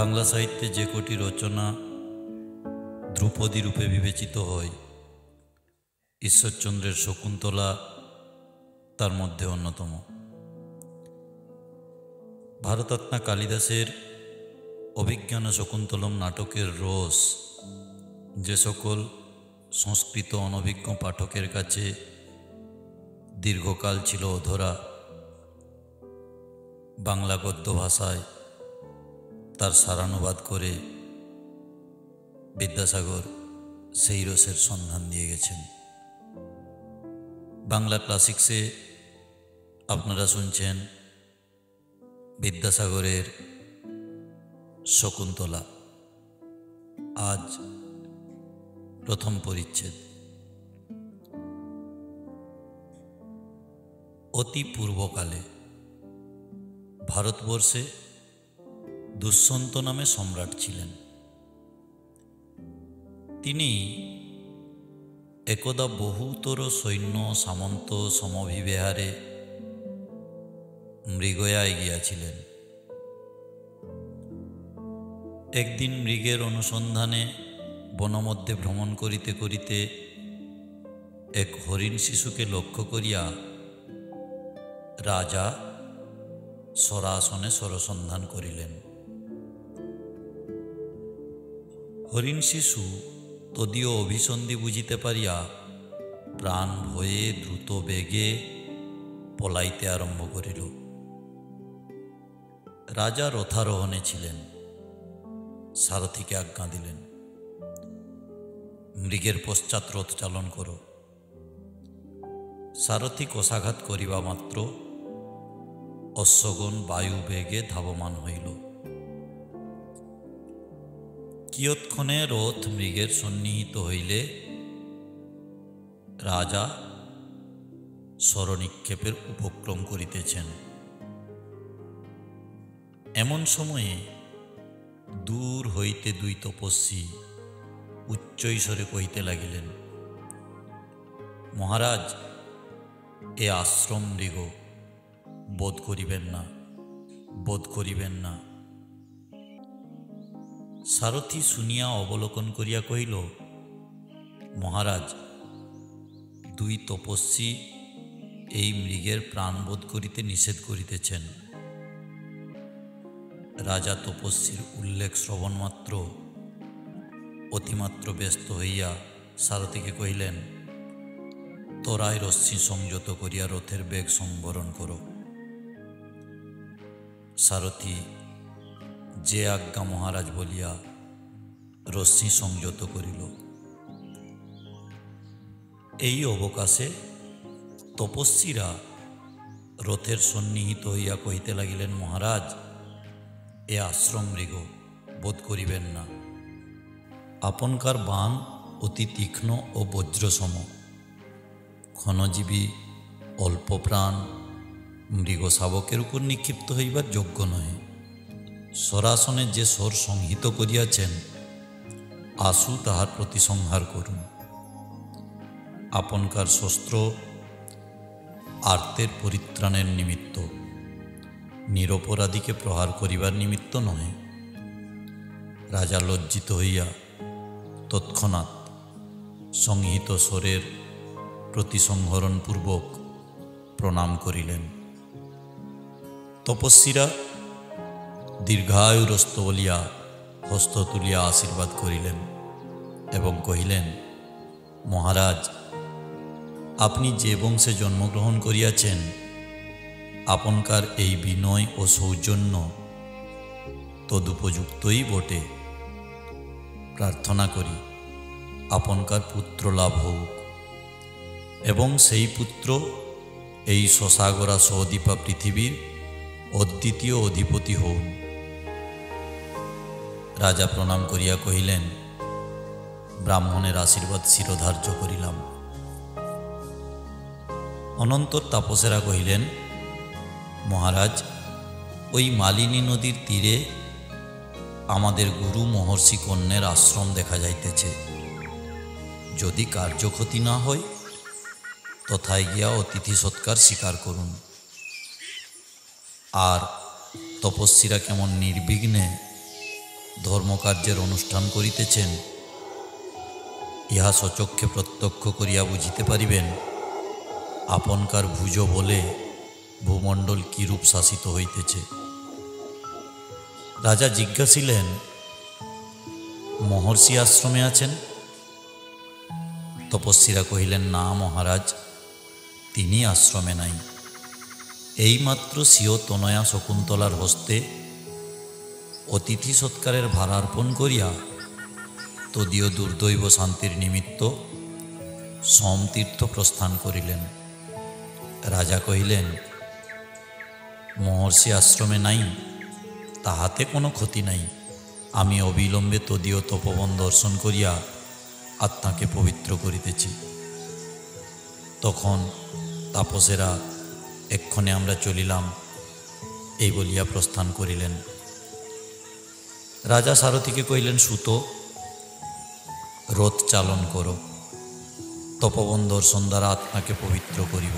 বাংলা সাহিত্যে যে কটি রচনা ধ্রুপদী রূপে বিবেচিত হয়, ঈশ্বরচন্দ্রের শকুন্তলা তার মধ্যে অন্যতম। ভারতাত্মা কালিদাসের অভিজ্ঞান শকুন্তলম নাটকের রস যে সকল সংস্কৃত অনভিজ্ঞ পাঠকের কাছে দীর্ঘকাল ছিল অধরা, বাংলা গদ্য ভাষায় তার সারানুবাদ করে বিদ্যাসাগর সেই রসের সন্ধান দিয়ে গেছেন। বাংলা ক্লাসিক্সে আপনারা শুনছেন বিদ্যাসাগরের শকুন্তলা। আজ প্রথম পরিচ্ছেদ। অতি পূর্বকালে ভারতবর্ষে দুষ্যন্ত নামে সম্রাট ছিলেন। তিনি একদা বহুতর সৈন্য সামন্ত সমভিবেহারে মৃগয়ায় গিয়াছিলেন। একদিন মৃগের অনুসন্ধানে বনমধ্যে ভ্রমণ করিতে করিতে এক হরিণ শিশুকে লক্ষ্য করিয়া রাজা সরাসনে সরসন্ধান করিলেন। হরিণ শিশু তদীয় অভিসন্ধি বুঝিতে পারিয়া প্রাণ ভয়ে দ্রুত বেগে পলাইতে আরম্ভ করিল। রাজা রথারোহণে ছিলেন, সারথীকে আজ্ঞা দিলেন, মৃগের পশ্চাৎ রথ চালন করো। সারথী কষাঘাত করিবা মাত্র অশ্বগণ বায়ু বেগে ধাবমান হইল। কিয়ৎক্ষণে রথ মৃগের সন্নিহিত হইলে রাজা স্বরনিক্ষেপের উপক্রম করিতেছেন। এমন সময়ে দূর হইতে দুই তপস্বী উচ্চৈস্বরে কহিতে লাগিলেন, মহারাজ, এ আশ্রম মৃগ, বোধ করিবেন না, বোধ করিবেন না। সারথী শুনিয়া অবলোকন করিয়া কহিল, মহারাজ, দুই তপস্বী এই মৃগের প্রাণবোধ করিতে নিষেধ করিতেছেন। রাজা তপস্বীর উল্লেখ শ্রবণ মাত্র অতিমাত্র ব্যস্ত হইয়া সারথীকে কহিলেন, তরায় রশ্মি সংযত করিয়া রথের বেগ সংবরণ করো। সারথী যে আজ্ঞা মহারাজ বলিয়া রশ্মি সংযত করিল। এই অবকাশে তপস্বীরা রথের সন্নিহিত হইয়া কহিতে লাগিলেন, মহারাজ, এ আশ্রম মৃগ, বোধ করিবেন না। আপনকার বাণ অতি তীক্ষ্ণ ও বজ্রসম, ক্ষণজীবী অল্প প্রাণ মৃগ শাবকের উপর নিক্ষিপ্ত হইবার যোগ্য নহে। সরাসনে যে স্বর সংহিত করিয়াছেন, আশু তাহার প্রতি সংহার করুন। আপনকার শস্ত্র আর্তের পরিত্রাণের নিমিত্ত, নিরপরাধীকে প্রহার করিবার নিমিত্ত নহে। রাজা লজ্জিত হইয়া তৎক্ষণাৎ সংহিত স্বরের প্রতিসংহরণপূর্বক প্রণাম করিলেন। তপস্বীরা দীর্ঘায়ুরস্ত বলিয়া হস্ত তুলিয়া আশীর্বাদ করিলেন এবং কহিলেন, মহারাজ, আপনি যে বংশে জন্মগ্রহণ করিয়াছেন, আপনকার এই বিনয় ও সৌজন্য তদুপযুক্তই বটে। প্রার্থনা করি আপনকার পুত্র লাভ হোক এবং সেই পুত্র এই শশাগরা সহদীপা পৃথিবীর অদ্বিতীয় অধিপতি হউন। রাজা প্রণাম করিয়া কহিলেন, ব্রাহ্মণের আশীর্বাদ শিরোধার্য করিলাম। অনন্তর তাপসেরা কহিলেন, মহারাজ, ওই মালিনী নদীর তীরে আমাদের গুরু মহর্ষি কন্যের আশ্রম দেখা যাইতেছে। যদি কার্যক্ষতি না হয়, তথায় গিয়া অতিথি সৎকার স্বীকার করুন। আর তপস্বীরা কেমন নির্বিঘ্নে ধর্মকার্যের অনুষ্ঠান করিতেছেন, ইহা সচক্ষে প্রত্যক্ষ করিয়া বুঝিতে পারিবেন আপনকার ভুজ বলে ভূমণ্ডল কিরূপ শাসিত হইতেছে। রাজা জিজ্ঞাসিলেন, মহর্ষি আশ্রমে আছেন? তপস্বীরা কহিলেন, না মহারাজ, তিনি আশ্রমে নাই। এইমাত্র স্বীয় তনয়া শকুন্তলার হস্তে অতিথি সৎকারের ভারার্পণ করিয়া তদীয় দুর্দৈব শান্তির নিমিত্ত সমতীর্থ প্রস্থান করিলেন। রাজা কহিলেন, মহর্ষি আশ্রমে নাই, তাহাতে কোনো ক্ষতি নাই। আমি অবিলম্বে তদীয় তপবন দর্শন করিয়া আত্মাকে পবিত্র করিতেছি। তখন তাপসেরা, এক্ষণে আমরা চলিলাম, এই বলিয়া প্রস্থান করিলেন। রাজা সারথীকে কহিলেন, সুত, রথ চালন করো, তপবন দর্শন দ্বারা আত্মাকে পবিত্র করিব।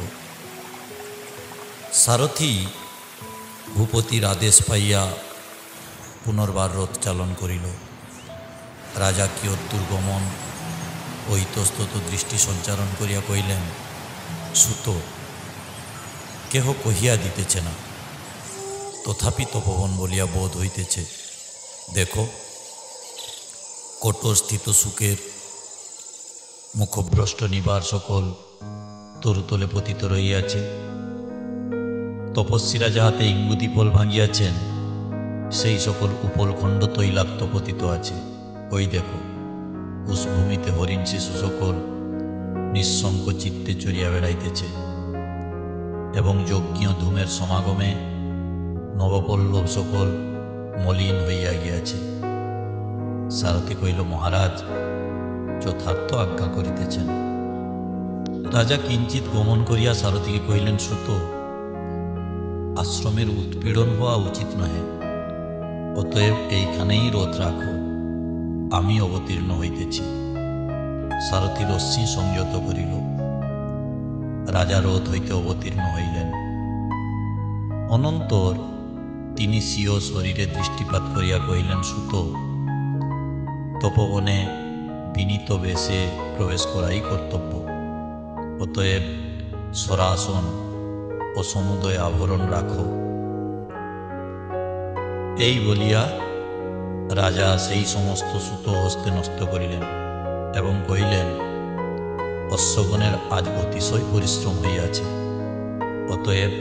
সারথী ভূপতির আদেশ পাইয়া পুনর্বার রথ চালন করিল। রাজা কিয়দ্দূর গমন ও ইতস্তত দৃষ্টি সঞ্চারণ করিয়া কহিলেন, সুত, কেহ কহিয়া দিতেছে না, তথাপি তপবন বলিয়া বোধ হইতেছে। দেখো, কঠোরস্থিত সুখের মুখভ্রষ্ট নিবার সকল তরুতলে পতিত রহিয়াছে। তপস্বীরা যাহাতে ইঙ্গুদীপল ভাঙিয়াছেন, সেই সকল উপলখণ্ড তৈলাক্ত পতিত আছে। ওই দেখো, উষভূমিতে হরিণ শিশু সকল নিঃশঙ্ক চিত্তে চড়িয়া বেড়াইতেছে, এবং যজ্ঞীয় ধূমের সমাগমে নবপল্লব সকল মলিন হইয়া গিয়াছে। সারথী কহিল, মহারাজ, যথার্থ আজ্ঞা করিতেছেন। রাজা কিঞ্চিত গমন করিয়া সারথীকে কহিলেন, সুত, আশ্রমের উৎপীড়ন হওয়া উচিত নহে, অতএব এইখানেই রথ রাখো, আমি অবতীর্ণ হইতেছি। সারথী রশ্মি সংযত করিল। রাজা রথ হইতে অবতীর্ণ হইলেন। অনন্তর তিনি স্বীয় শরীরে দৃষ্টিপাত করিয়া কহিলেন, সুত, তপবনে বিনীত বেশে প্রবেশ করাই কর্তব্য, অতএব সরাসন ও সমুদয় আভরণ রাখো। এই বলিয়া রাজা সেই সমস্ত সুতো হস্তে নষ্ট করিলেন এবং কহিলেন, অশ্বগণের আজ অতিশয় পরিশ্রম হইয়াছে, অতএব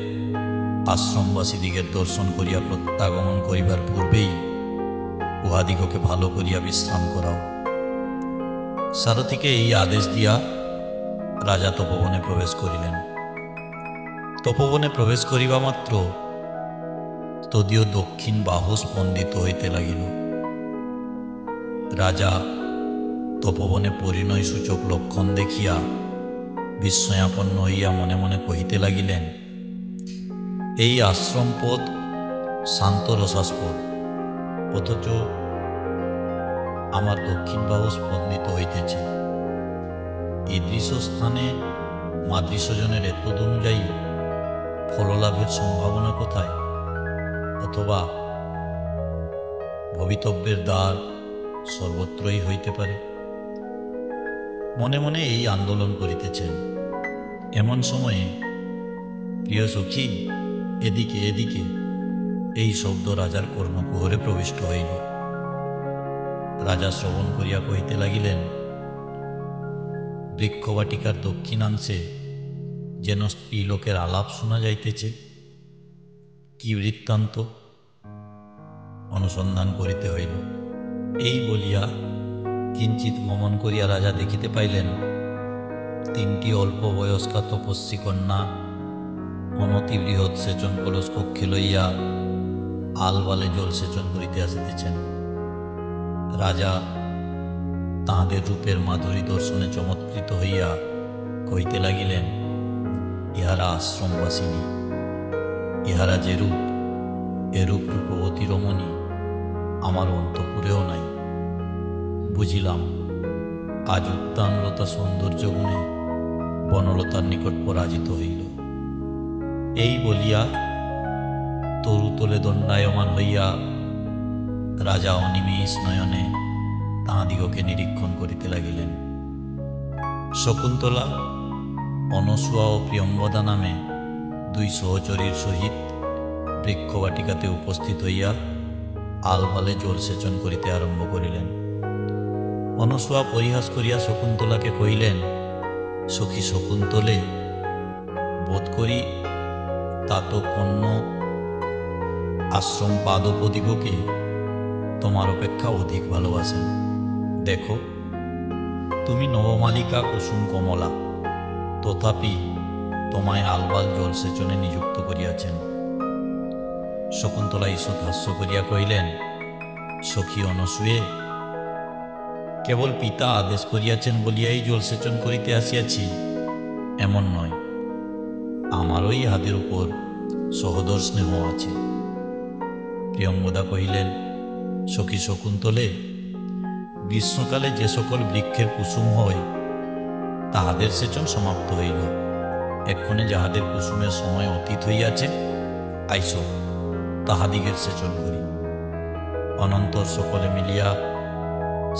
আশ্রমবাসীদিগের দর্শন করিয়া প্রত্যাগমন করিবার পূর্বেই উহাদিগকে ভালো করিয়া বিশ্রাম করাও। সারথীকে এই আদেশ দিয়া রাজা তপবনে প্রবেশ করিলেন। তপবনে প্রবেশ করিবা মাত্র তদীয় দক্ষিণ বাহু স্পন্দিত হইতে লাগিল। রাজা তপবনে পরিণয় সূচক লক্ষণ দেখিয়া বিস্ময়াপন্ন হইয়া মনে মনে কহিতে লাগিলেন, এই আশ্রমপদ শান্ত রসাস্পদ, অথচ আমার দক্ষিণ বাহু স্পন্দিত হইতেছে। ঈদৃশ স্থানে মাদৃশজনের এতদ অনুযায়ী ফললাভের সম্ভাবনা কোথায়? অথবা ভবিতব্যের দ্বার সর্বত্রই হইতে পারে। মনে মনে এই আন্দোলন করিতেছেন। এমন সময়ে, প্রিয় সখী, এদিকে এদিকে, এই শব্দ রাজার কর্ণকুহরে প্রবিষ্ট হইল। রাজা শ্রবণ করিয়া কহিতে লাগিলেন, বৃক্ষবাটিকার দক্ষিণাংশে যেন স্ত্রীলোকের আলাপ শোনা যাইতেছে। কি বৃত্তান্ত? অনুসন্ধান করিতে হইল। এই বলিয়া কিঞ্চিত গমন করিয়া রাজা দেখিতে পাইলেন, তিনটি অল্প বয়স্কা তপস্বী কন্যা অনতি বৃহৎ সেচন কলস কক্ষে লইয়া আলবালে জল সেচন করিতে আসিতেছেন। রাজা তাহাদের রূপের মাধুরী দর্শনে চমৎকৃত হইয়া কহিতে লাগিলেন, ইহারা আশ্রমবাসিনী, ইহারা যেরূপ, এরূপ রূপবতী রমণী আমার অন্তঃপুরেও নাই। বুঝিলাম, আজ উদ্যানলতা সৌন্দর্য গুণে বনলতার নিকট পরাজিত হইল। এই বলিয়া তরুতলে দণ্ডায়মান হইয়া রাজা অনিমেষ নয়নে তাঁদিগকে নিরীক্ষণ করিতে লাগিলেন। শকুন্তলা, অনসূয়া ও প্রিয়ঙ্বদা নামে দুই সহচরীর সহিত বৃক্ষবাটিকাতে উপস্থিত হইয়া আলবালে জলসেচন করিতে আরম্ভ করিলেন। অনসূয়া পরিহাস করিয়া শকুন্তলাকে কহিলেন, সখী শকুন্তলে, বোধ করি তাত কন্য আশ্রম পাদপদিগকে তোমার অপেক্ষা অধিক ভালোবাসেন। দেখো, তুমি নবমালিকা কুসুম কমলা, তথাপি তোমায় আলবাল জলসেচনে নিযুক্ত করিয়াছেন। শকুন্তলা ঈষৎ হাস্য করিয়া কহিলেন, সখী অনসূয়ে, কেবল পিতা আদেশ করিয়াছেন বলিয়াই জলসেচন করিতে আসিয়াছি এমন নয়, আমারও ইহাদের উপর সহোদর স্নেহ আছে। প্রিয়ঙ্বদা কহিলেন, সখী শকুন্তলে, গ্রীষ্মকালে যে সকল বৃক্ষের কুসুম হয় তাহাদের সেচন সমাপ্ত হইল। এক্ষণে যাহাদের কুসুমের সময় অতীত হইয়াছে, আইস তাহাদিগের সেচন করি। অনন্তর সকলে মিলিয়া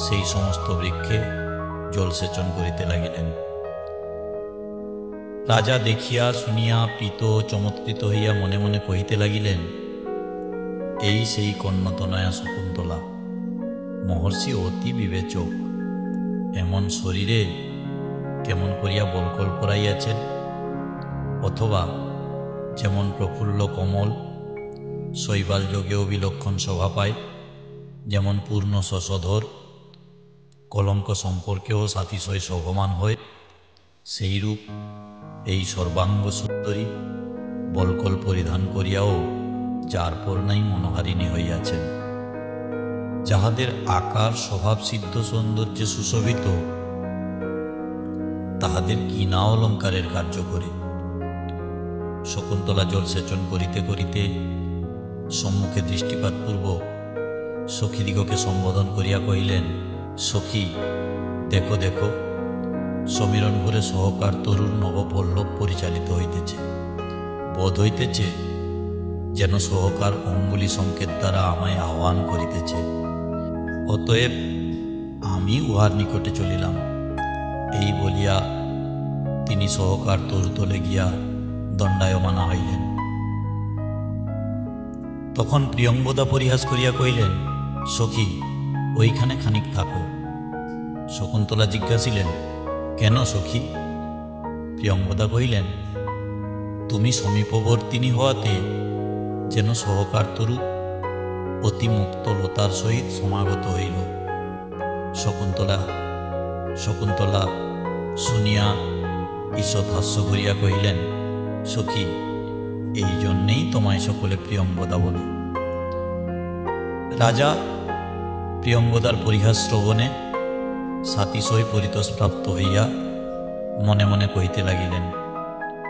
সেই সমস্ত বৃক্ষে জলসেচন করিতে লাগিলেন। রাজা দেখিয়া শুনিয়া প্রীত চমৎকৃত হইয়া মনে মনে কহিতে লাগিলেন, এই সেই কন্যতনয়া শকুন্তলা, মহর্ষি অতি বিবেচক, এমন শরীরে কেমন করিয়া বলকল পরাইয়াছেন, অথবা যেমন প্রফুল্ল কমল শৈবাল যোগেও বিলক্ষণ শোভা পায়, যেমন পূর্ণ শশধর কলঙ্ক সম্পর্কেও সাতিশয় শোভমান হয়, সেইরূপ এই সর্বাঙ্গ সুন্দরী বলকল পরিধান করিয়াও যার পর নাই মনোহারিণী হইয়াছেন। যাহাদের আকার স্বভাব সিদ্ধ সৌন্দর্যে সুশোভিত, তাহাদের কি না অলঙ্কারের কার্য করে। শকুন্তলা জলসেচন করিতে করিতে সম্মুখে দৃষ্টিপাতপূর্বক সখীদিগকে সম্বোধন করিয়া কহিলেন, সখী, দেখো দেখো, সমীরণ ভরে সহকার তরুর নবপল্লব পরিচালিত হইতেছে। বোধ হইতেছে যেন সহকার অঙ্গুলি সংকেত দ্বারা আমায় আহ্বান করিতেছে। অতএব আমি উহার নিকটে চলিলাম। এই বলিয়া তিনি সহকার তরুতলে গিয়া দণ্ডায়মানা হইলেন। তখন প্রিয়ঙ্বদা পরিহাস করিয়া কহিলেন, সখী, ওইখানে খানিক থাকো। শকুন্তলা জিজ্ঞাসিলেন, কেন সখী? প্রিয়ঙ্বদা কহিলেন, তুমি সমীপবর্তিনী হওয়াতে যেন সহকার তরু অতি মুক্ত লতার সহিত সমাগত হইল। শকুন্তলা শুনিয়া ঈষৎ হাস্য করিয়া কহিলেন, সখী, এই জন্যেই তোমায় সকলে প্রিয়ঙ্বদা বলে। রাজা প্রিয়ঙ্বদার পরিহাস শ্রবণে সাতিশয় পরিতোষপ্রাপ্ত হইয়া মনে মনে কহিতে লাগিলেন,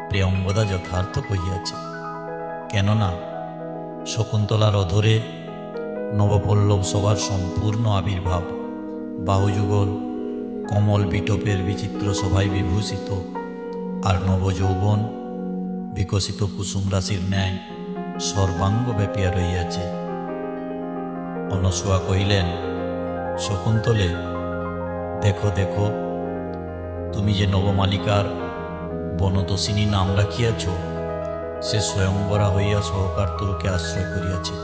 প্রিয়ঙ্বদা যথার্থ কহিয়াছে। কেননা শকুন্তলার অধরে নবপল্লব সভার সম্পূর্ণ আবির্ভাব, বাহুযুগল কমল বিটপের বিচিত্র সভায় বিভূষিত, আর নবযৌবন বিকশিত কুসুম রাশির ন্যায় সর্বাঙ্গ ব্যাপিয়া রহিয়াছে। অনসূয়া কহিলেন, শকুন্তলে, দেখো দেখো, তুমি যে নবমালিকার বনতোষিনী নাম রাখিয়াছ, সে স্বয়ংবরা হইয়া সহকার তরুকে আশ্রয় করিয়াছে।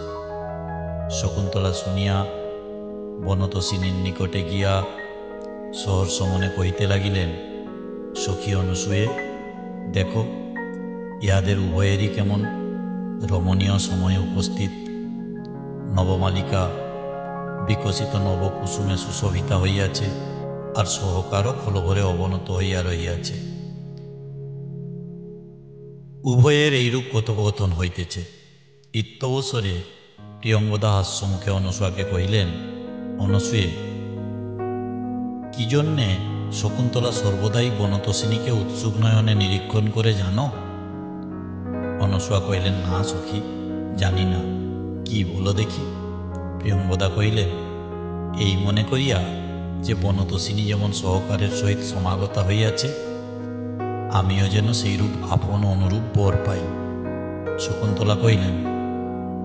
শকুন্তলা শুনিয়া বনতোষিনীর নিকটে গিয়া সহর্ষ মনে কহিতে লাগিলেন, সখী অনুসূয়ে, দেখো, ইহাদের উভয়েরই কেমন রমণীয় সময়ে উপস্থিত। নবমালিকা বিকশিত নবকুসুমে সুশোভিতা হইয়াছে, আর সহকারও ফলভরে অবনত হইয়া রহিয়াছে। উভয়ের এইরূপ কথোপকথন হইতেছে। ইত্যবসরে প্রিয়ঙ্বদা হাস্যমুখে অনসূয়াকে কহিলেন, অনসূয়ে, কি জন্যে শকুন্তলা সর্বদাই বনতোষিনীকে উৎসুক নয়নে নিরীক্ষণ করে জানো? অনসূয়া কহিলেন, না সখী, জানি না। কি বলো দেখি? প্রিয়ঙ্বদা কহিলেন, এই মনে করিয়া যে বনতোষিনী যেমন সহকারের সহিত সমাগতা হইয়াছে, আমিও যেন সেইরূপ আপন অনুরূপ বর পাই। শকুন্তলা কহিলেন,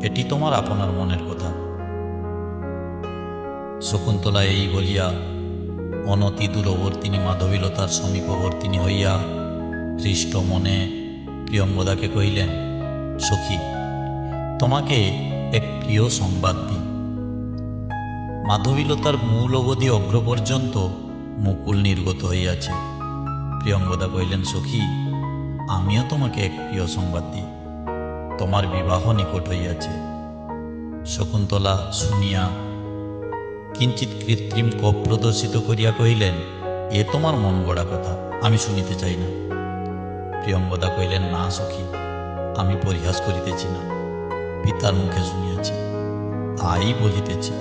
এটি তোমার আপনার মনের কথা। শকুন্তলা এই বলিয়া অনতি দূরবর্তিনী মাধবীলতার সমীপবর্তিনী হইয়া হৃষ্ট মনে প্রিয়ঙ্গদাকে কহিলেন, সখী, তোমাকে এক প্রিয় সংবাদ দিই। মাধবীলতার মূল অবধি অগ্র পর্যন্ত মুকুল নির্গত হইয়াছে। প্রিয়ঙ্গদা কহিলেন, সখী, আমিও তোমাকে এক প্রিয় সংবাদ দিই, তোমার বিবাহ নিকট হইয়াছে। শকুন্তলা শুনিয়া কিঞ্চিৎ কৃত্রিম কোপ প্রদর্শিত করিয়া কহিলেন, এ তোমার মন গড়া কথা, আমি শুনিতে চাই না। প্রিয়ঙ্গদা কহিলেন, না সখী, আমি পরিহাস করিতেছি না, পিতার মুখে শুনিয়াছি, তাই বলিতেছি।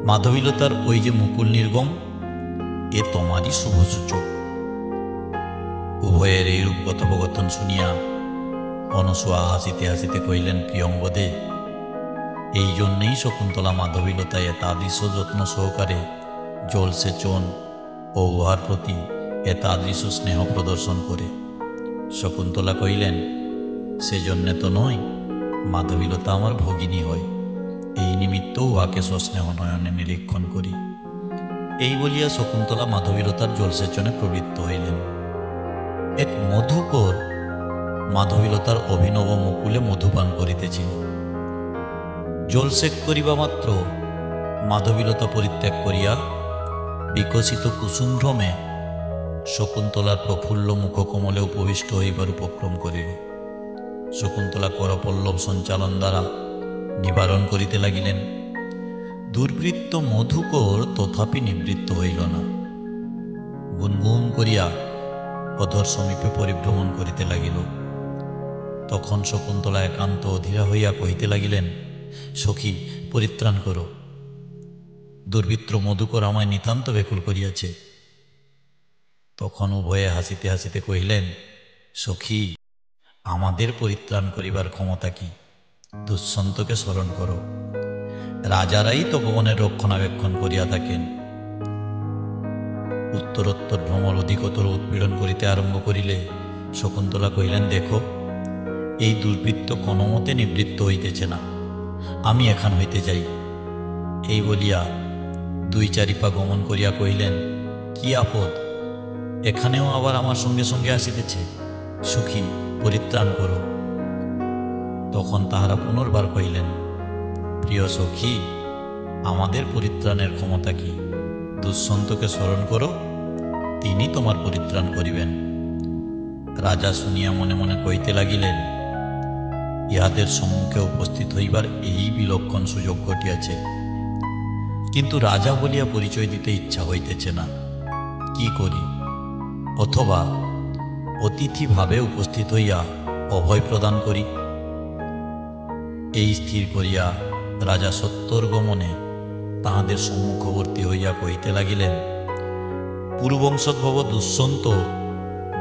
মাধবীলতার ওই যে মুকুল নির্গম, এ তোমারই শুভসূচক। উভয়ের এইরূপ কথোপকথন শুনিয়া অনসূয়া হাসিতে হাসিতে কহিলেন, প্রিয়ঙ্গদে, এই জন্যেই শকুন্তলা মাধবীলতায় এতাদৃশ যত্ন সহকারে জলসেচন ও উহার প্রতি এতাদৃশ স্নেহ প্রদর্শন করে। শকুন্তলা কহিলেন, সেজন্যে তো নয়, মাধবীলতা আমার ভগিনী হয়, এই নিমিত্ত উহাকে সস্নেহ নয়নে নিরীক্ষণ করি। এই বলিয়া শকুন্তলা মাধবীলতার জলসেচনে প্রবৃত্ত হইলেন। এক মধুকর মাধবীলতার অভিনব মুকুলে মধুপান করিতেছিল। জলসেক করিবা মাত্র মাধবীলতা পরিত্যাগ করিয়া বিকশিত কুসুমভ্রমে শকুন্তলার প্রফুল্ল মুখকমলে উপবিষ্ট হইবার উপক্রম করিল। শকুন্তলা করপল্লব সঞ্চালন দ্বারা নিবারণ করিতে লাগিলেন। দুর্বৃত্ত মধুকর তথাপি নিবৃত্ত হইল না। গুনগুন করিয়া অধর সমীপে পরিভ্রমণ করিতে লাগিল। তখন শকুন্তলা একান্ত অধীরা হইয়া কহিতে লাগিলেন, সখী, পরিত্রাণ করো, দুর্বৃত্ত মধুকর আমায় নিতান্ত ব্যাকুল করিয়াছে। তখন উভয়ে হাসিতে হাসিতে কহিলেন, সখী, আমাদের পরিত্রাণ করিবার ক্ষমতা কি? দুষ্যন্তকে স্মরণ করো, রাজারাই তপবনের রক্ষণাবেক্ষণ করিয়া থাকেন। উত্তরোত্তর ভ্রমর অধিকতর উৎপীড়ন করিতে আরম্ভ করিলে শকুন্তলা কহিলেন, দেখো, এই দুর্বৃত্ত কোনো মতে নিবৃত্ত হইতেছে না, আমি এখান হইতে যাই। এই বলিয়া দুই চারি পা গমন করিয়া কহিলেন, কি আপদ, এখানেও আবার আমার সঙ্গে সঙ্গে আসিতেছে, সখী, পরিত্রাণ করো। তখন তাহারা পুনর্বার কহিলেন, প্রিয় সখী, আমাদের পরিত্রাণের ক্ষমতা কি? দুষ্যন্তকে স্মরণ করো, তিনি তোমার পরিত্রাণ করিবেন। রাজা শুনিয়া মনে মনে কহিতে লাগিলেন, ইহাদের সম্মুখে উপস্থিত হইবার এই বিলক্ষণ সুযোগ ঘটিয়াছে, কিন্তু রাজা বলিয়া পরিচয় দিতে ইচ্ছা হইতেছে না, কি করি? অথবা অতিথি ভাবে উপস্থিত হইয়া অভয় প্রদান করি। এই স্থির করিয়া রাজা সত্তরগমনে তাহাদের সম্মুখবর্তী হইয়া কহিতে লাগিলেন, পূর্ববংশোদ্ভব দুষ্যন্ত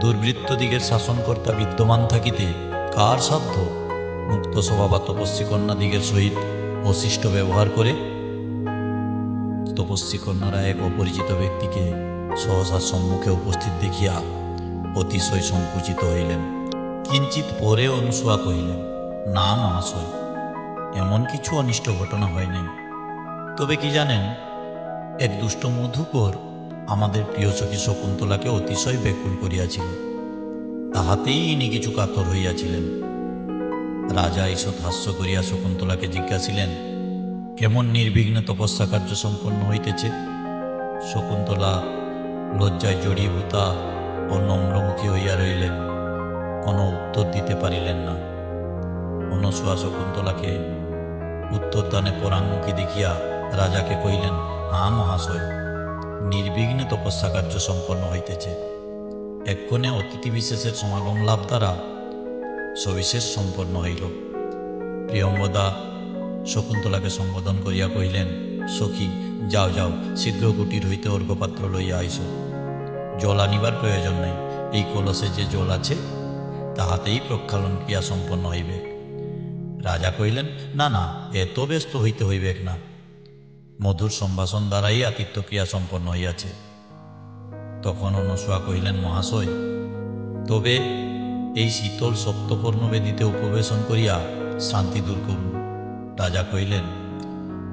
দুর্বৃত্তদিগের শাসনকর্তা বিদ্যমান থাকিতে কার সাধ্য মুক্ত স্বভাবা তপস্বী কন্যাদিগের সহিত অশিষ্ট ব্যবহার করে? তপস্বী কন্যারা এক অপরিচিত ব্যক্তিকে সহসা সম্মুখে উপস্থিত দেখিয়া অতিশয় সংকুচিত হইলেন। কিঞ্চিত পরে অনুসূয়া কহিলেন, না মহাশয়, এমন কিছু অনিষ্ট ঘটনা হয় নাই, তবে কি জানেন, এক দুষ্ট মধুকর আমাদের প্রিয় সখী শকুন্তলাকে অতিশয় ব্যাকুল করিয়াছিল, তাহাতেই ইনি কিছু কাতর হইয়াছিলেন। রাজা ঈষৎ হাস্য করিয়া শকুন্তলাকে জিজ্ঞাসিলেন, কেমন নির্বিঘ্নে তপস্যা কার্য সম্পন্ন হইতেছে? শকুন্তলা লজ্জায় জড়ীভূতা ও নম্রমুখী হইয়া রইলেন, কোনো উত্তর দিতে পারিলেন না। অনুসূয়া শকুন্তলাকে উত্তরদানে পরাঙ্মুখী দেখিয়া রাজাকে কহিলেন, হ্যাঁ মহাশয়, নির্বিঘ্নে তপস্যা কার্য সম্পন্ন হইতেছে। এক্ষণে অতিথি বিশেষের সমাগম লাভ দ্বারা সবিশেষ সম্পন্ন হইল। প্রিয়ঙ্গদা শকুন্তলাকে সম্বোধন করিয়া কহিলেন, সখী, যাও যাও, শীঘ্র কুটির হইতে অর্ঘ্যপাত্র লইয়া আইস। জল আনিবার প্রয়োজন নাই, এই কলসে যে জল আছে তাহাতেই প্রক্ষালন ক্রিয়া সম্পন্ন হইবে। রাজা কহিলেন, না না, এত ব্যস্ত হইতে হইবেক না, মধুর সম্ভাষণ দ্বারাই আতিথ্য ক্রিয়া সম্পন্ন হইয়াছে। তখন অনুসূয়া কহিলেন, মহাশয়, তবে এই শীতল সপ্তপর্ণ বেদিতে উপবেশন করিয়া শ্রান্তি দূর করুন। রাজা কহিলেন,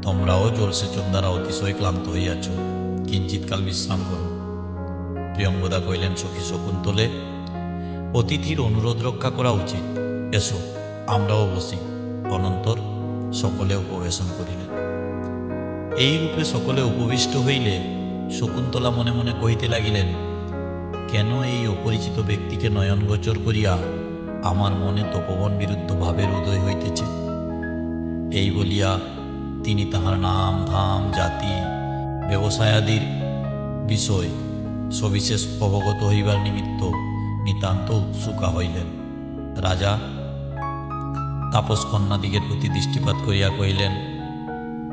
তোমরাও জলসেচন দ্বারা অতিশয় ক্লান্ত হইয়াছ, কিঞ্চিৎকাল বিশ্রাম করো। প্রিয়ঙ্গদা কহিলেন, সখী শকুন্তলে, অতিথির অনুরোধ রক্ষা করা উচিত, এসো আমরাও বসি। অনন্তর সকলে উপবেশন করিলেন। এই রূপে সকলে উপবিষ্ট হইলে শকুন্তলা মনে মনে কহিতে লাগিলেন, কেন এই অপরিচিত ব্যক্তিকে নয়নগোচর করিয়া আমার মনে তপবন বিরুদ্ধ ভাবের উদয় হইতেছে। এই বলিয়া তিনি তাহার নাম ধাম জাতি ব্যবসায়াদির বিষয় সবিশেষ অবগত হইবার নিমিত্ত নিতান্ত উৎসুকা হইলেন। রাজা তাপসকন্যাদিগের প্রতি দৃষ্টিপাত করিয়া কহিলেন,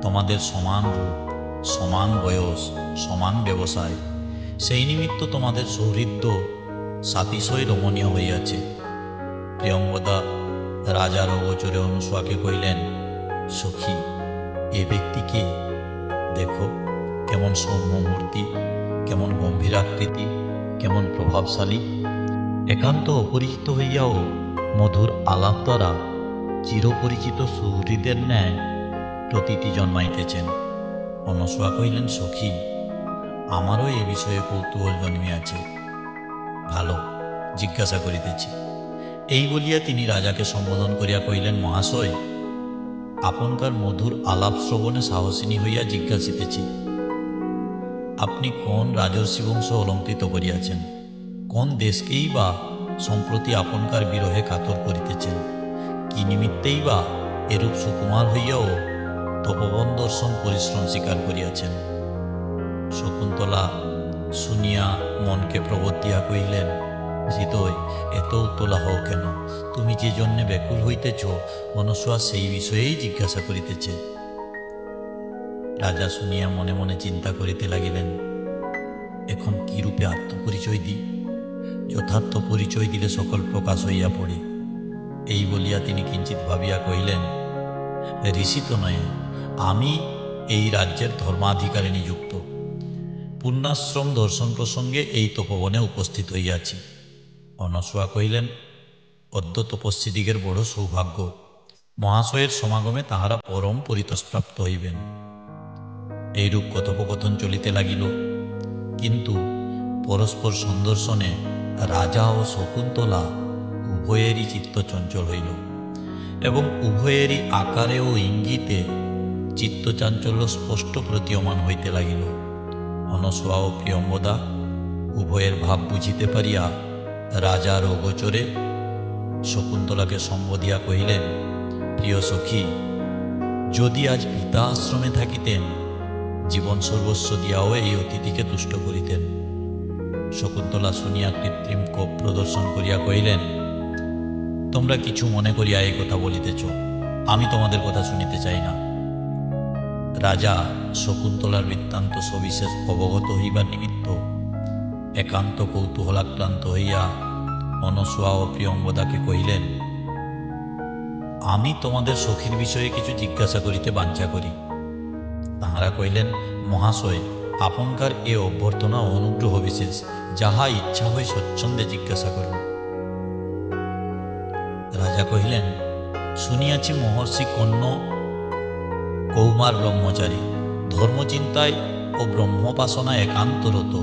তোমাদের সমান রূপ, সমান বয়স, সমান ব্যবসায়, সেই নিমিত্ত তোমাদের সৌহৃদ্য সাতিশয় রমণীয় হইয়াছে। প্রিয়ঙ্গদা রাজার অগোচরে অনুসূয়াকে কহিলেন, সখী, এ ব্যক্তিকে দেখো, কেমন সৌম্যমূর্তি, কেমন গম্ভীরাকৃতি, কেমন প্রভাবশালী। একান্ত অপরিচিত হইয়াও মধুর আলাপ দ্বারা চিরপরিচিত সুহৃদের ন্যায় প্রতীতি জন্মাইতেছেন। অনুসূয়া কহিলেন, সখী, আমারও এ বিষয়ে কৌতূহল জন্মিয়াছে, ভালো জিজ্ঞাসা করিতেছি। এই বলিয়া তিনি রাজাকে সম্বোধন করিয়া কহিলেন, মহাশয়, আপনকার মধুর আলাপ শ্রবণে সাহসিনী হইয়া জিজ্ঞাসিতেছি, আপনি কোন রাজর্ষি বংশ অলঙ্কৃত করিয়াছেন? কোন দেশকেই বা সম্প্রতি আপনকার বিরহে কাতর করিতেছেন? কি নিমিত্তেই বা এরূপ সুকুমার হইয়াও তপবন দর্শন পরিশ্রম স্বীকার করিয়াছেন? শকুন্তলা শুনিয়া মনকে প্রবোধ দিয়া কহিলেন, হৃদয়, এত উতলা হও কেন? তুমি যে জন্যে ব্যাকুল হইতেছ, অনুসূয়া সেই বিষয়েই জিজ্ঞাসা করিতেছে। রাজা শুনিয়া মনে মনে চিন্তা করিতে লাগিলেন, এখন কি রূপে আত্মপরিচয় দিই? যথার্থ পরিচয় দিলে সকল প্রকাশ হইয়া পড়ে। এই বলিয়া তিনি কিঞ্চিৎ ভাবিয়া কহিলেন, ঋষি তো নয়, আমি এই রাজ্যের ধর্মাধিকারে নিযুক্ত। পুণ্যাশ্রম দর্শন প্রসঙ্গে এই তপবনে উপস্থিত হইয়াছি। অনুসূয়া কহিলেন, অদ্য তপস্বীদিগের বড় সৌভাগ্য, মহাশয়ের সমাগমে তাহারা পরম পরিতোষপ্রাপ্ত হইবেন। এইরূপ কথোপকথন চলিতে লাগিল। কিন্তু পরস্পর সন্দর্শনে রাজা ও শকুন্তলা উভয়েরই চিত্ত চঞ্চল হইল এবং উভয়েরই আকারে ও ইঙ্গিতে চিত্তচাঞ্চল্য স্পষ্ট প্রতীয়মান হইতে লাগিল। অনুসূয়া ও প্রিয়ঙ্গদা উভয়ের ভাব বুঝিতে পারিয়া রাজার অগোচরে শকুন্তলাকে সম্বোধিয়া কহিলেন, প্রিয় সখী, যদি আজ পিতা আশ্রমে থাকিতেন, জীবন সর্বস্ব দিয়াও এই অতিথিকে তুষ্ট করিতেন। শকুন্তলা শুনিয়া কৃত্রিম কোপ প্রদর্শন করিয়া কহিলেন, তোমরা কিছু মনে করিয়া এই কথা বলিতেছ, আমি তোমাদের কথা শুনিতে চাই না। রাজা শকুন্তলার বৃত্তান্ত সবিশেষ অবগত হইবার নিমিত্ত একান্ত কৌতূহলাক্রান্ত হইয়া অনুসূয়া ও প্রিয়ঙ্গদাকে কহিলেন, আমি তোমাদের সখীর বিষয়ে কিছু জিজ্ঞাসা করিতে বাঞ্ছা করি। তাহারা কহিলেন, মহাশয়, আপনকার এ অভ্যর্থনা অনুগ্রহ বিশেষ, যাহা ইচ্ছা হয় স্বচ্ছন্দে জিজ্ঞাসা করুন। রাজা কহিলেন, শুনিয়াছি মহর্ষি কণ্য কৌমার ব্রহ্মচারী, ধর্মচিন্তায় ও ব্রহ্মোপাসনায় একান্তরত,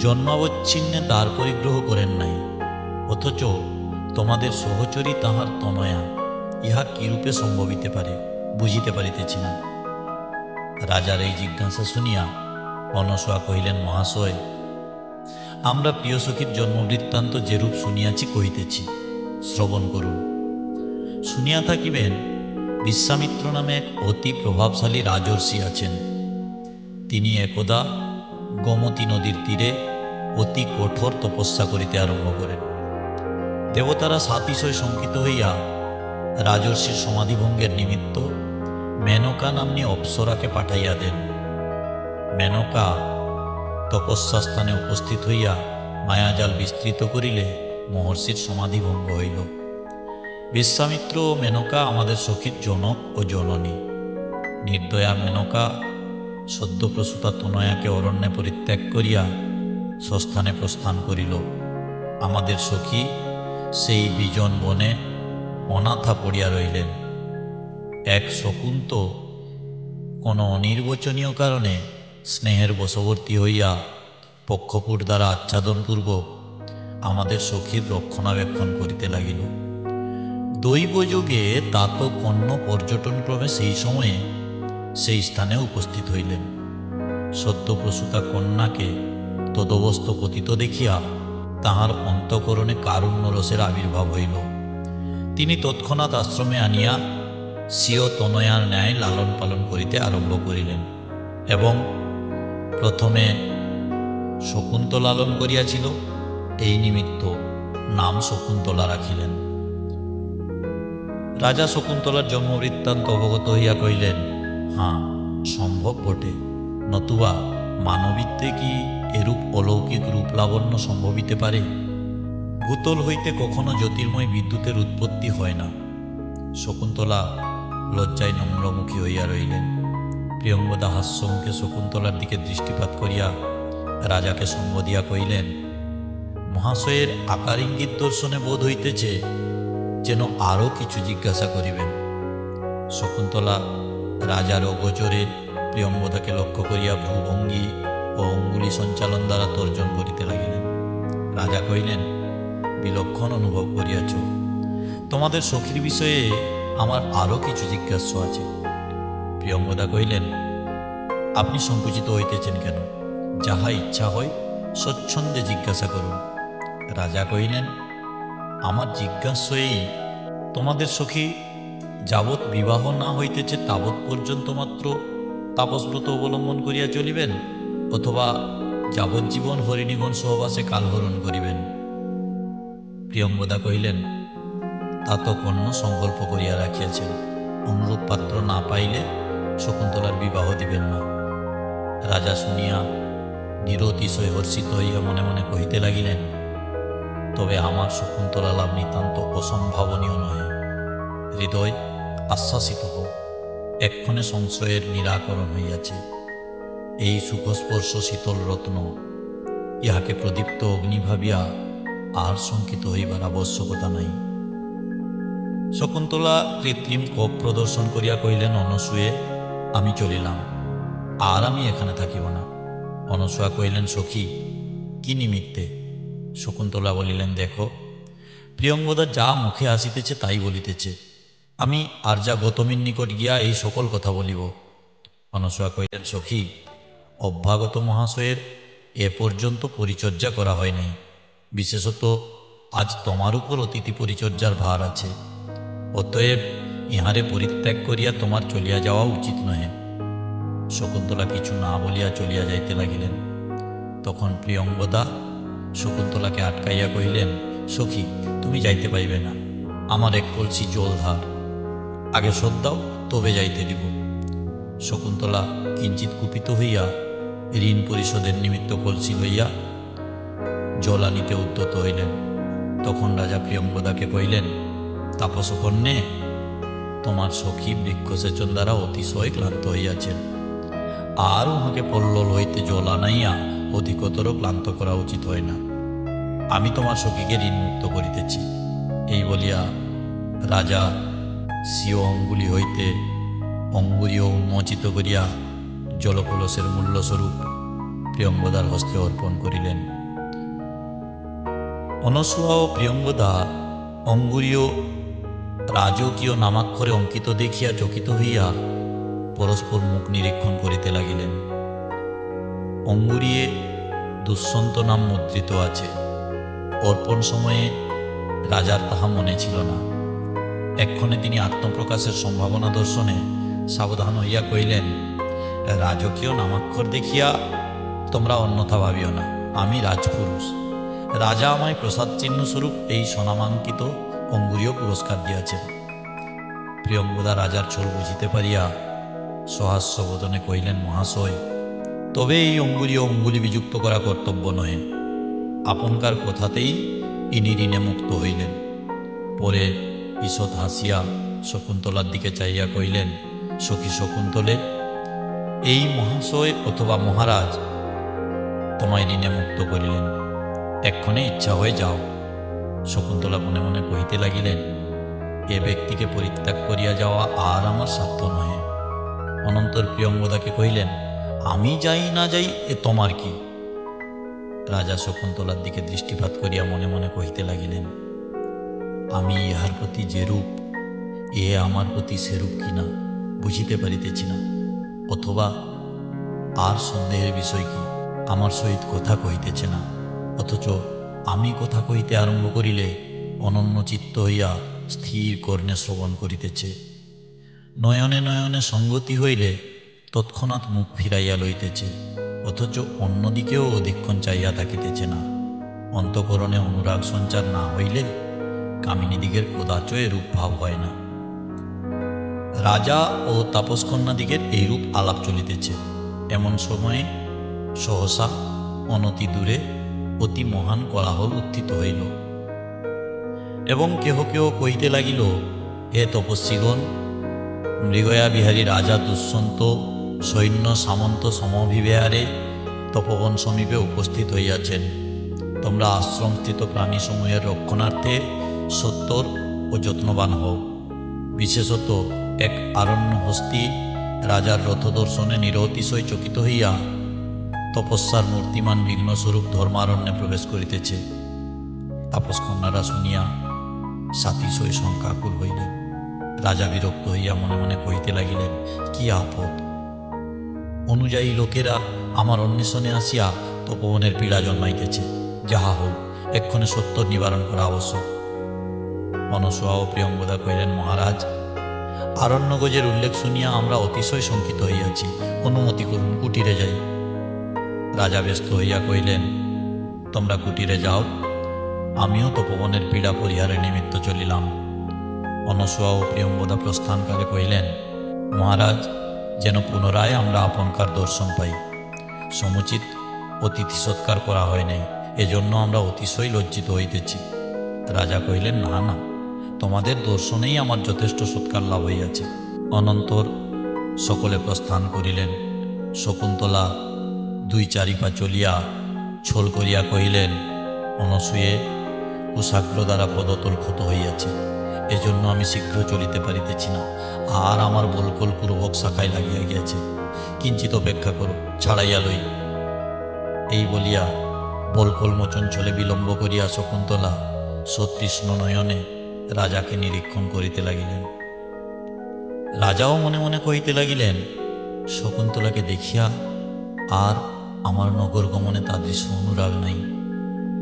জন্মাবচ্ছিন্নে দ্বার পরিগ্রহ করেন নাই, অথচ তোমাদের সহচরী তাহার তনয়া, ইহা কিরূপে সম্ভবিতে পারে বুঝিতে পারিতেছি না। রাজার এই জিজ্ঞাসা শুনিয়া অনুসূয়া কহিলেন, মহাশয়, আমরা প্রিয় সখীর জন্মবৃত্তান্ত যেরূপ শুনিয়াছি কহিতেছি, শ্রবণ করুন। শুনিয়া থাকিবেন, বিশ্বামিত্র নামে এক অতি প্রভাবশালী রাজর্ষি আছেন। তিনি একদা গোমতী নদীর তীরে অতি কঠোর তপস্যা করিতে আরম্ভ করেন। দেবতারা সাতিশয় শঙ্কিত হইয়া রাজর্ষির সমাধিভঙ্গের নিমিত্ত মেনকা নাম্নী অপ্সরাকে পাঠাইয়া দেন। মেনকা তপস্যাস্থানে উপস্থিত হইয়া মায়াজাল বিস্তৃত করিলে মহর্ষির সমাধিভঙ্গ হইল। বিশ্বামিত্র ও মেনকা আমাদের সখীর জনক ও জননী। নির্দয়া মেনকা সদ্যপ্রসূতা তনয়াকে অরণ্যে পরিত্যাগ করিয়া স্বস্থানে প্রস্থান করিল। আমাদের সখী সেই বিজন বনে অনাথা পড়িয়া রইলেন। এক শকুন্ত কোনো অনির্বচনীয় কারণে স্নেহের বশবর্তী হইয়া পক্ষপুট দ্বারা আচ্ছাদনপূর্বক আমাদের সখীর রক্ষণাবেক্ষণ করিতে লাগিল। দৈবযোগে তাত কন্য পর্যটনক্রমে সেই সময়ে সেই স্থানে উপস্থিত হইলেন। সদ্যপ্রসূতা কন্যাকে তদবস্থ পতিত দেখিয়া তাহার অন্তঃকরণে কারুণ্য রসের আবির্ভাব হইল। তিনি তৎক্ষণাৎ আশ্রমে আনিয়া স্বীয় তনয়ার ন্যায় লালন পালন করিতে আরম্ভ করিলেন এবং প্রথমে শকুন্তলা লালন করিয়াছিল, এই নিমিত্ত নাম শকুন্তলা রাখিলেন। রাজা শকুন্তলার জন্মবৃত্তান্ত অবগত হইয়া কহিলেন, হাঁ, সম্ভব বটে, নতুবা মানবিত্বে কি এরূপ অলৌকিক রূপ লাবণ্য সম্ভবিতে পারে? ভূতল হইতে কখনো জ্যোতির্ময় বিদ্যুতের উৎপত্তি হয় না। শকুন্তলা লজ্জায় নম্রমুখী হইয়া রইলেন। প্রিয়ঙ্গদা হাস্যমুখে শকুন্তলার দিকে দৃষ্টিপাত করিয়া রাজাকে সঙ্গ দিয়া কহিলেন, মহাশয়ের আকার ইঙ্গিত দর্শনে বোধ হইতেছে যেন আরও কিছু জিজ্ঞাসা করিবেন। শকুন্তলা রাজার অগোচরে প্রিয়ঙ্গদাকে লক্ষ্য করিয়া ভ্রুভঙ্গি ও অঙ্গুলি সঞ্চালন দ্বারা তর্জন করিতে লাগিলেন। রাজা কহিলেন, বিলক্ষণ অনুভব করিয়াছ, তোমাদের সখীর বিষয়ে আমার আরও কিছু জিজ্ঞাস্য আছে। প্রিয়ঙ্গদা কহিলেন, আপনি সংকুচিত হইতেছেন কেন? যাহা ইচ্ছা হয় স্বচ্ছন্দে জিজ্ঞাসা করুন। রাজা কহিলেন, আমার জিজ্ঞাস্য এই, তোমাদের সখী যাবৎ বিবাহ না হইতেছে তাবৎ পর্যন্ত মাত্র তাপসব্রত অবলম্বন করিয়া চলিবেন, অথবা যাবজ্জীবন হরিণীগণ সহবাসে কালহরণ করিবেন? প্রিয়ঙ্গদা কহিলেন, তা তো কন্য সংকল্প করিয়া রাখিয়াছেন, অনুরূপ পাত্র না পাইলে শকুন্তলার বিবাহ দিবেন না। রাজা শুনিয়া নিরতিশয় হর্ষিত হইয়া মনে মনে কহিতে লাগিলেন, তবে আমার শকুন্তলা লাভ নিতান্ত অসম্ভাবনীয় নহে। হৃদয় আশ্বাসিত হোক, এক্ষণে সংশয়ের নিরাকরণ হইয়াছে। এই সুখস্পর্শ শীতল রত্ন, ইহাকে প্রদীপ্ত অগ্নি ভাবিয়া আর শঙ্কিত হইবার আবশ্যকতা নাই। শকুন্তলা কৃত্রিম কোপ প্রদর্শন করিয়া কহিলেন, অনসূয়ে, আমি চলিলাম, আর আমি এখানে থাকিব না। অনসূয়া কহিলেন, সখী, কি নিমিত্তে? শকুন্তলা বলিলেন, দেখো, প্রিয়ঙ্গদা যা মুখে আসিতেছে তাই বলিতেছে, আমি আর যা গৌতমীর নিকট গিয়া এই সকল কথা বলিব। অনসূয়া কহিলেন, সখী, অভ্যাগত মহাশয়ের এ পর্যন্ত পরিচর্যা করা হয় নাই, বিশেষত আজ তোমার উপর অতিথি পরিচর্যার ভার আছে, অতএব ইহারে পরিত্যাগ করিয়া তোমার চলিয়া যাওয়া উচিত নহে। শকুন্তলা কিছু না বলিয়া চলিয়া যাইতে লাগিলেন। তখন প্রিয়ঙ্গদা শকুন্তলাকে আটকাইয়া কহিলেন, সখী, তুমি যাইতে পাইবে না, আমার এক কলসি জল ধার, আগে শোধ দাও, তবে যাইতে দিব। শকুন্তলা কিঞ্চিত কুপিত হইয়া ঋণ পরিশোধের নিমিত্ত কলসি লইয়া জল আনিতে উদ্যত হইলেন। তখন রাজা প্রিয়ঙ্গদাকে কহিলেন, তাপসকন্যে, তোমার সখী বৃক্ষসেচন দ্বারা অতিশয় ক্লান্ত হইয়াছেন, আর উহাকে পল্লল হইতে জল আনাইয়া অধিকতর ক্লান্ত করা উচিত হয় না। আমি তোমার সখীকে ঋণমুক্ত করিতেছি। এই বলিয়া রাজা স্বীয় অঙ্গুলি হইতে অঙ্গুরীয় উন্মোচিত করিয়া জলকলসের মূল্যস্বরূপ প্রিয়ঙ্গদার হস্তে অর্পণ করিলেন। অনসূয়া ও প্রিয়ঙ্গদা অঙ্গুরীয় রাজকীয় নামাক্ষরে অঙ্কিত দেখিয়া চকিত হইয়া পরস্পর মুখ নিরীক্ষণ করিতে লাগিলেন। অঙ্গুরীয়ে দুষ্যন্ত নাম মুদ্রিত আছে। অর্পণ সময়ে রাজার তাহা মনে ছিল না। এক্ষণে তিনি আত্মপ্রকাশের সম্ভাবনা দর্শনে সাবধান হইয়া কহিলেন, রাজকীয় নামাক্ষর দেখিয়া তোমরা অন্যথা ভাবিও না, আমি রাজপুরুষ। রাজা আমায় প্রসাদ চিহ্ন স্বরূপ এই স্বনামাঙ্কিত অঙ্গুরীয় পুরস্কার দিয়াছেন। প্রিয়ঙ্গদা রাজার ছল বুঝিতে পারিয়া সহাস্য বদনে কহিলেন, মহাশয়, তবে এই অঙ্গুরীয় অঙ্গুলি বিযুক্ত করা কর্তব্য নহে। আপনকার কথাতেই ইনি ঋণে মুক্ত হইলেন। পরে ঈষৎ হাসিয়া শকুন্তলার দিকে চাইয়া কহিলেন, সখী শকুন্তলে, এই মহাশয় অথবা মহারাজ তোমায় ঋণে মুক্ত করিলেন, এক্ষণে ইচ্ছা হয়ে যাও। শকুন্তলা মনে মনে কহিতে লাগিলেন, এ ব্যক্তিকে পরিত্যাগ করিয়া যাওয়া আর আমার সাধ্য নহে। অনন্তর প্রিয়ঙ্গদাকে কহিলেন, আমি যাই না যাই এ তোমার কি? রাজা শকুন্তলার দিকে দৃষ্টিপাত করিয়া মনে মনে কহিতে লাগিলেন, আমি ইহার প্রতি যেরূপ, এ আমার প্রতি সেরূপ কিনা বুঝিতে পারিতেছি না। অথবা আর সন্দেহের বিষয় কি, আমার সহিত কথা কহিতেছে না, অথচ আমি কথা কহিতে আরম্ভ করিলে অনন্য চিত্ত হইয়া স্থির কর্ণে শ্রবণ করিতেছে। নয়নে নয়নে সঙ্গতি হইলে তৎক্ষণাৎ মুখ ফিরাইয়া লইতেছে, অথচ অন্যদিকেও অধিকক্ষণ চাইয়া থাকিতেছে না। অন্তঃকরণে অনুরাগ সঞ্চার না হইলে কামিনীদিগের কদাচ এরূপ ভাব হয় না। রাজা ও তাপসকন্যাদিগের এইরূপ আলাপ চলিতেছে। এমন সময়ে সহসা অনতি দূরে অতি মহান কোলাহল উত্থিত হইল, এবং কেহ কেহ কহিতে লাগিল, হে তপস্বীগণ, মৃগয়া বিহারী রাজা দুষ্যন্ত সৈন্য সামন্ত সমভিবেহারে তপবন সমীপে উপস্থিত হইয়াছেন। তোমরা আশ্রমস্থিত প্রাণীসমূহের রক্ষণার্থে সত্বর ও যত্নবান হও। বিশেষত এক আরণ্য হস্তি রাজার রথদর্শনে নিরতিশয় চকিত হইয়া তপস্যার মূর্তিমান বিঘ্নস্বরূপ ধর্মারণ্যে প্রবেশ করিতেছে। তাপসকন্যারা শুনিয়া সাতিশয় শঙ্কাকুল হইলেন। রাজা বিরক্ত হইয়া মনে মনে কহিতে লাগিলেন, কি আপদ! অনুযায়ী লোকেরা আমার অন্বেষণে আসিয়া তপবনের পীড়া জন্মাইতেছে। যাহা হোক, এক্ষণে সত্তর নিবারণ করা আবশ্যক। অনসূয়া ও প্রিয়ঙ্গদা কহিলেন, মহারাজ, আরণ্যগজের উল্লেখ শুনিয়া আমরা অতিশয় শঙ্কিত হইয়াছি, অনুমতি করুন, কুটিরে যাই। রাজা ব্যস্ত হইয়া কহিলেন, তোমরা কুটিরে যাও, আমিও তপবনের পীড়া পরিহারের নিমিত্ত চলিলাম। অনসূয়া ও প্রিয়ঙ্গদা প্রস্থানকালে কহিলেন, মহারাজ, যেন পুনরায় আমরা আপনকার দর্শন পাই। সমুচিত অতিথি সৎকার করা হয় নাই, এজন্য আমরা অতিশয় লজ্জিত হইতেছি। রাজা কহিলেন, না না, তোমাদের দর্শনেই আমার যথেষ্ট সৎকার লাভ হইয়াছে। অনন্তর সকলে প্রস্থান করিলেন। শকুন্তলা দুই চারি পা চলিয়া ছোল করিয়া কহিলেন, অনসূয়ে, কুশাগ্র দ্বারা পদতল ক্ষত হইয়াছে, এজন্য আমি শীঘ্র চলিতে পারিতেছি না, আর আমার বলকল পূর্বক শাখায় লাগিয়া গিয়াছে। কিঞ্চিত অপেক্ষা করো, ছাড়াইয়া লই। এই বলিয়া বলকল মোচন চলে বিলম্ব করিয়া শকুন্তলা সতৃষ্ণ নয়নে রাজাকে নিরীক্ষণ করিতে লাগিলেন। রাজাও মনে মনে কহিতে লাগিলেন, শকুন্তলাকে দেখিয়া আর আমার নগর গমনে তাদৃশ অনুরাগ নাই।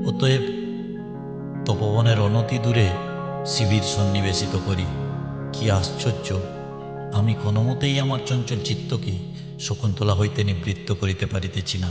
অতএব তপবনের অনতি দূরে শিবির সন্নিবেশিত করি। কি আশ্চর্য! আমি কোনোমতেই আমার চঞ্চল চিত্তকে শকুন্তলা হইতে নিবৃত্ত করিতে পারিতেছি না।